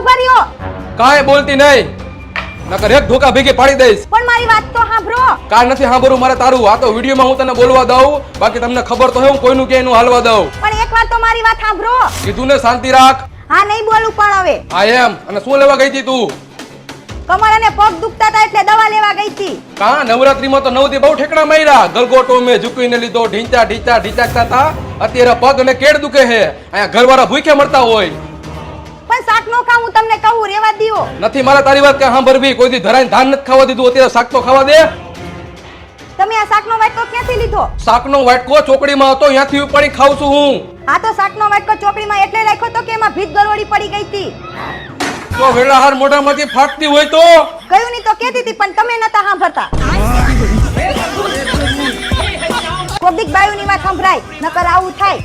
ઉભા રહ્યો. કાંઈ બોલતી નહીં, નકર એક ધોકા ભેગી પાડી દઈશ. પણ મારી વાત તો સાંભળો. કાંઈ નથી સાંભળવું મારે તારું. આ તો વિડીયોમાં હું તને બોલવા દઉં, બાકી તમને ખબર તો હે હું કોઈનું કે એનું હાલવા દઉં. પણ એકવાર તો મારી વાત સાંભળો. કીધું ને શાંતિ રાખ. હા નહીં બોલું પણ હવે. હા એમ. અને શું લેવા ગઈ હતી તું? કમર અને પગ દુખતા હતા એટલે દવા લેવા ગઈ હતી. કા નવરાત્રીમાં તો 9 દી બહુ ઠેકડા માર્યા. ગલગોટો મેં ઝૂકવીને લીધો, ઢીંચા ઢીંચા ઢીંચાકતા હતા. અત્યારે પગ અને કેડ દુખે છે. અહીંયા ઘરવાળા ભૂખ્યા મળતા હોય. પણ શાક નો ખાવ હું તમને કહું રેવા દીઓ. નથી મારે તારી વાત ક્યાં સાંભળવી. કોઈ દી ધરાઈને ધાન નથી ખાવા દીધું. અત્યારે શાક તો ખાવા દે. તમે આ શાકનો વાટકો ક્યાંથી લીધો? શાકનો વાટકો ચોકડીમાં હતો, ત્યાંથી ઉપાડી ખાઉં છું હું. આ તો શાકનો વાટકો ચોકડીમાં એટલે રાખ્યો તો કે એમાં ભીત ગરોળી પડી ગઈ હતી. તો વેળાહાર મોઢામાંથી ફાટતી હોય તો કયું નહીં તો કહેતી હતી પણ તમે નતા સાંભળતા. કોબીક બાયુની વાત સંભળાય નકર આવું થાય.